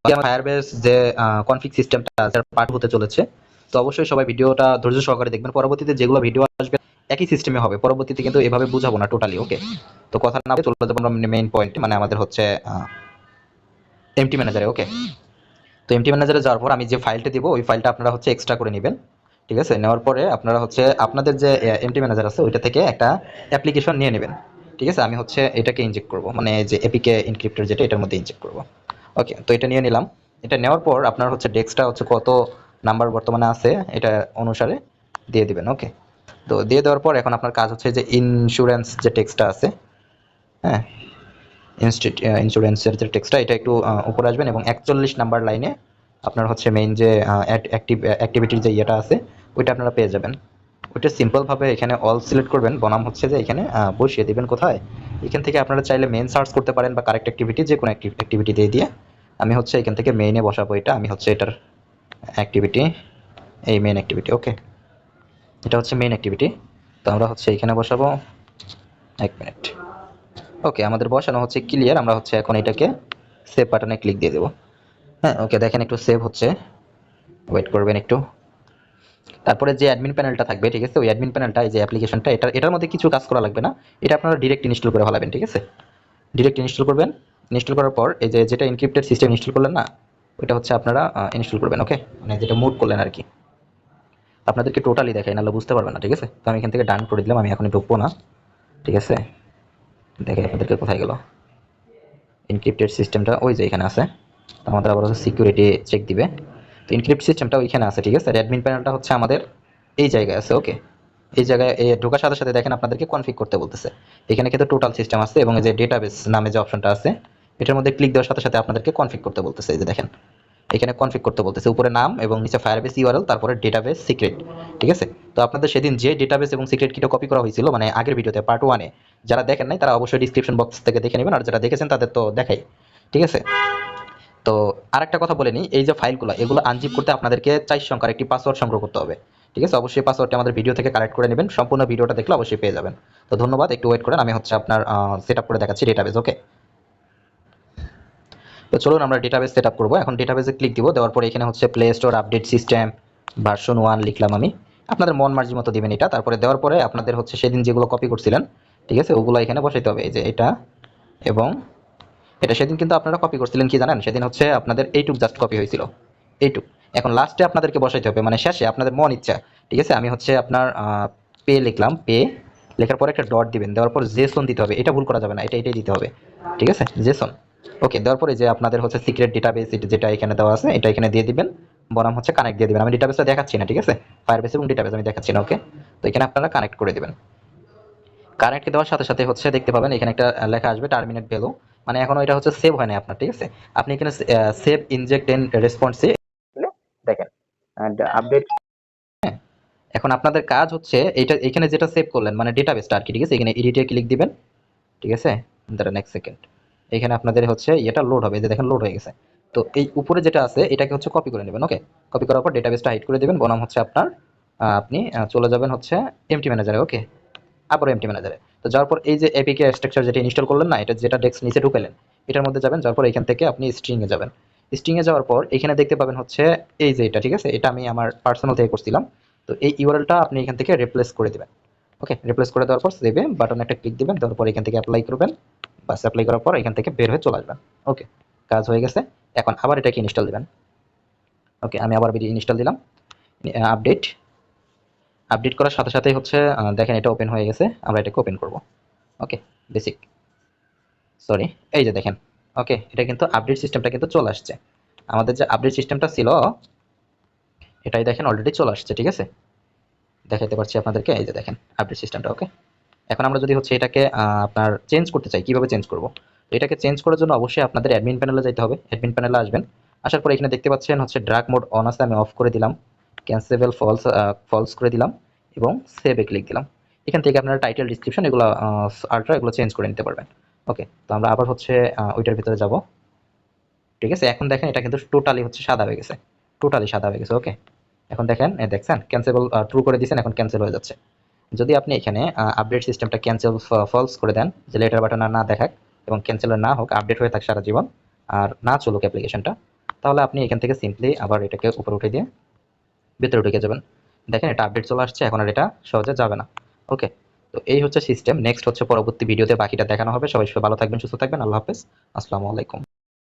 Firebase যে config সিস্টেমটা আছে পার্ট হতে চলেছে। তো অবশ্যই সবাই ভিডিওটা ধৈর্য সহকারে দেখবেন। পরবর্তীতে যেগুলো ভিডিও আসবে একই সিস্টেমে হবে। পরবর্তীতে কিন্তু এভাবে বুঝাবো না টোটালি। ওকে, তো কথা না বলে চলে যাবো আমরা মেইন পয়েন্ট, মানে আমাদের হচ্ছে এমটি ম্যানেজারে। ওকে, তো এমটি ম্যানেজারে যাওয়ার পর আমি যে ফাইলটা দিব ওই ফাইলটা আপনারা হচ্ছে এক্সট্রা করে নেবেন। ঠিক আছে, নেওয়ার পরে আপনারা হচ্ছে আপনাদের যে এমটি ম্যানেজার আছে ওইটা থেকে একটা অ্যাপ্লিকেশন নিয়ে নেবেন। ঠিক আছে, আমি হচ্ছে এটাকে ইনজেক্ট করব, মানে যে এপিকে এনক্রিপ্টর যেটা এটার মধ্যে ইনজেক্ট করব। ওকে, তো এটা নিয়ে নিলাম। এটা নেওয়ার পর আপনার হচ্ছে ডেস্কটা হচ্ছে কত নাম্বার বর্তমানে আছে এটা অনুসারে দিয়ে দিবেন। ওকে, তো দিয়ে দেওয়ার পর এখন আপনার কাজ হচ্ছে যে ইন্স্যুরেন্স যে টেক্সটটা আছে, হ্যাঁ, ইন্স্যুরেন্সের যে টেক্সটটা এটা একটু উপরে আসবেন এবং 41 নাম্বার লাইনে আপনার হচ্ছে মেইন যে অ্যাক্টিভিটির যে ইয়েটা আছে ওইটা আপনারা পেয়ে যাবেন। ওইটা সিম্পলভাবে এখানে অল সিলেক্ট করবেন, বনাম হচ্ছে যে এখানে বসিয়ে দিবেন কোথায়। এখান থেকে আপনারা চাইলে মেইন সার্চ করতে পারেন বা কারেক্ট অ্যাক্টিভিটি যে কোনো অ্যাক্টিভিটি দিয়ে আমি হচ্ছে এখান থেকে মেইনে বসাবো। এটা আমি হচ্ছে এটার অ্যাক্টিভিটি, এই মেইন অ্যাক্টিভিটি। ওকে, এটা হচ্ছে মেইন অ্যাক্টিভিটি, তো আমরা হচ্ছে এখানে বসাবো। 1 মিনিট। ওকে, আমাদের বসানো হচ্ছে ক্লিয়ার। আমরা হচ্ছে এখন এটাকে সেভ বাটনে ক্লিক দিয়ে দেবো। হ্যাঁ, ওকে, দেখেন একটু সেভ হচ্ছে, ওয়েট করবেন একটু। তারপরে যে অ্যাডমিন প্যানেলটা থাকবে, ঠিক আছে, ওই অ্যাডমিন প্যানেলটা এই যে অ্যাপ্লিকেশনটা এটার মধ্যে কিছু কাজ করা লাগবে না। এটা আপনারা ডিরেক্ট ইনস্টল করে ফেলাবেন। ঠিক আছে, ডিরেক্ট ইনস্টল করবেন। ইনস্টল করার পর এই যে যেটা এনক্রিপ্টেড সিস্টেম ইনস্টল করলেন না, ওইটা হচ্ছে আপনারা ইনস্টল করবেন। ওকে, মানে যেটা মুড করলেন আর কি। আপনাদেরকে টোটালি দেখাই, নাহলে বুঝতে পারবেন না। ঠিক আছে, তো আমি এখান থেকে ডান করে দিলাম, আমি এখন ঢুকবো না। ঠিক আছে, দেখে আপনাদেরকে কোথায় গেল এনক্রিপ্টেড সিস্টেমটা, ওই যে এখানে আছে। আমাদের আবার হচ্ছে সিকিউরিটি চেক দিবে। তো এনক্রিপ্ট সিস্টেমটা ওইখানে আছে। ঠিক আছে, আর অ্যাডমিন প্যানেলটা হচ্ছে আমাদের এই জায়গায় আছে। ওকে, এই জায়গায় ঢোকার সাথে সাথে দেখেন আপনাদেরকে কনফিগ করতে বলতেছে। এখানে কিন্তু টোটাল সিস্টেম আছে এবং এই যে ডেটাবেস নামে যে অপশনটা আছে এটার মধ্যে ক্লিক দেওয়ার সাথে সাথে আপনাদেরকে কনফিগ করতে বলতেছে। এই যে দেখেন এখানে কনফিগ করতে বলতেছে, উপরে নাম এবং নিচে ফায়ারবেস ইউআরএল, তারপরে ডেটাবেস সিক্রেট। ঠিক আছে, তো আপনাদের সেদিন যে ডেটাবেস এবং সিক্রেট কিটা কপি করা হয়েছিল, মানে আগের ভিডিওতে পার্ট 1-এ, যারা দেখেন নাই তারা অবশ্যই ডিসক্রিপশন বক্স থেকে দেখে নেবেন, আর যারা দেখেছেন তাদের তো দেখাই। ঠিক আছে, তো আরেকটা কথা বলে নিই, এই যে ফাইলগুলো এগুলো আনজিপ করতে আপনাদেরকে 4 সংখ্যার একটি পাসওয়ার্ড সংগ্রহ করতে হবে। ঠিক আছে, অবশ্যই পাসওয়ার্ডটি আমাদের ভিডিও থেকে কালেক্ট করে নেবেন। সম্পূর্ণ ভিডিওটা দেখলে অবশ্যই পেয়ে যাবেন। তো ধন্যবাদ, একটু ওয়েট করেন, আমি হচ্ছে আপনার সেট আপ করে দেখাচ্ছি ডেটাবেস। ওকে, তো চলুন আমরা ডেটাবেস সেট আপ করবো। এখন ডেটাবেসে ক্লিক দিব, দেওয়ার পরে এখানে হচ্ছে play store update system version 1 লিখলাম আমি। আপনাদের মন মার্জি মতো দিবেন এটা। তারপরে দেওয়ার পরে আপনাদের হচ্ছে সেদিন যেগুলো কপি করছিলেন, ঠিক আছে, ওগুলো এখানে বসাইতে হবে। এই যে এটা এবং এটা সেদিন কিন্তু আপনারা কপি করছিলেন কি জানেন, সেদিন হচ্ছে আপনাদের এইটুক জাস্ট কপি হয়েছিল, এইটুক। এখন লাস্টে আপনাদেরকে বসাইতে হবে, মানে শেষে আপনাদের মন ইচ্ছা। ঠিক আছে, আমি হচ্ছে আপনার পে লিখলাম, পে লেখার পরে একটা ডট দিবেন, দেওয়ার পর জেসন দিতে হবে। এটা ভুল করা যাবে না, এটাই দিতে হবে। ঠিক আছে, জেসন। ওকে, দেওয়ার পরে যে আপনাদের হচ্ছে সিক্রেট ডেটাবেস যেটা এখানে দেওয়া আছে এটা এখানে দিয়ে দিবেন, বনাম হচ্ছে কানেক্ট দিয়ে দিবেন। আমি ডেটাবেসটা দেখাচ্ছি না, ঠিক আছে, ফায়ারবেস এবং ডেটাবেস আমি দেখাচ্ছি না। ওকে, তো এখানে আপনারা কানেক্ট করে দিবেন। কানেক্ট দেওয়ার সাথে সাথে হচ্ছে দেখতে পাবেন এখানে একটা লেখা আসবে টার্মিনেট ভ্যালু, মানে এখনো এটা হচ্ছে সেভ হয় না আপনার। ঠিক আছে, আপনি এখানে সেভ ইনজেক্ট এন্ড রেসপন্সে দেখেন এন্ড আপডেট। এখন আপনাদের কাজ হচ্ছে এটা এখানে যেটা সেভ করলেন মানে ডেটাবেসটা আর কি। ঠিক আছে, এখানে এডিটে ক্লিক দিবেন। ঠিক আছে, দাঁড়ান এক সেকেন্ড, এখানে আপনাদের হচ্ছে এটা লোড হবে, যে দেখেন লোড হয়ে গেছে। তো এই উপরে যেটা আছে এটাকে হচ্ছে কপি করে নেবেন। ওকে, কপি করার পর ডেটাবেসটা হাইড করে দিবেন, বনাম হচ্ছে আপনার আপনি চলে যাবেন হচ্ছে এমটি ম্যানেজারে। ওকে, আবার এমটি ম্যানেজারে। তো যাওয়ার পর এই যে এপিকে স্ট্রাকচার যেটা ইনস্টল করলেন না, এটা যেটা ডেস্ক নিচে ঢুকালেন এটার মধ্যে যাবেন। যাওয়ার পর এখান থেকে আপনি স্ট্রিং এ যাবেন। স্ট্রিং এ যাওয়ার পর এখানে দেখতে পাবেন হচ্ছে এই যে এটা। ঠিক আছে, এটা আমি আমার পার্সোনাল থেকে করছিলাম। তো এই ইউআরএলটা আপনি এখান থেকে রিপ্লেস করে দিবেন। ওকে, রিপ্লেস করে দেওয়ার পর সেভে বাটন একটা ক্লিক দিবেন, দেওয়ার পর এখান থেকে অ্যাপ্লাই করবেন। বাস, অ্যাপ্লাই করার পর এখান থেকে বের হয়ে চলে আসবেন। ওকে, কাজ হয়ে গেছে। এখন আবার এটাকে ইনস্টল দিবেন। ওকে, আমি আবার ইনস্টল দিলাম। আপডেট আপডেট করার সাথে সাথেই হচ্ছে দেখেন এটা ওপেন হয়ে গেছে। আমরা এটাকে ওপেন করব। ওকে, বেসিক, সরি, এই যে দেখেন। ওকে, এটা কিন্তু আপডেট সিস্টেমটা কিন্তু চলে আসছে। আমাদের যে আপডেট সিস্টেমটা ছিল এটাই দেখেন অলরেডি চলে আসছে। ঠিক আছে, দেখাইতে পারছি আপনাদেরকে, এই যে দেখেন আপডেট সিস্টেমটা। ওকে, এখন আমরা যদি হচ্ছে এটাকে আপনার চেঞ্জ করতে চাই, কিভাবে চেঞ্জ করব? এটাকে চেঞ্জ করার জন্য অবশ্যই আপনাদের অ্যাডমিন প্যানেলে যেতে হবে। অ্যাডমিন প্যানেলে আসবেন, আসার পর এখানে দেখতে পাচ্ছেন হচ্ছে ড্রাগ মোড অন আছে, আমি অফ করে দিলাম। ক্যান্সেবল ফলস ফলস করে দিলাম এবং সেভে ক্লিক দিলাম। এখান থেকে আপনারা টাইটেল ডিসক্রিপশন এগুলো আল্ট্রা এগুলো চেঞ্জ করে নিতে পারবেন। ওকে, তো আমরা আবার হচ্ছে ওইটার ভিতরে যাব। ঠিক আছে, এখন দেখেন এটা কিন্তু টোটালি হচ্ছে সাদা হয়ে গেছে, টোটালি সাদা হয়ে গেছে। ওকে, এখন দেখেন দেখছেন ক্যান্সেবল ট্রু করে দিয়েছেন, এখন ক্যান্সেল হয়ে যাচ্ছে। যদি আপনি এখানে আপডেট সিস্টেমটা ক্যান্সেল ফলস করে দেন, যে লেটার বাটন আর না দেখাক এবং ক্যান্সেল না হোক, আপডেট হয়ে থাকে সারা জীবন আর না চলুক অ্যাপ্লিকেশনটা, তাহলে আপনি এখান থেকে সিম্পলি আবার এটাকে উপরে উঠে দিয়ে ভেতরে ঢুকে যাবেন। দেখেন এটা আপডেট চলে আসছে, এখন আর এটা সহজে যাবে না। ওকে, তো এই হচ্ছে সিস্টেম। নেক্সট হচ্ছে পরবর্তী ভিডিওতে বাকিটা দেখানো হবে। সবাই ভালো থাকবেন, সুস্থ থাকবেন। আল্লাহ হাফেজ, আসসালামু আলাইকুম।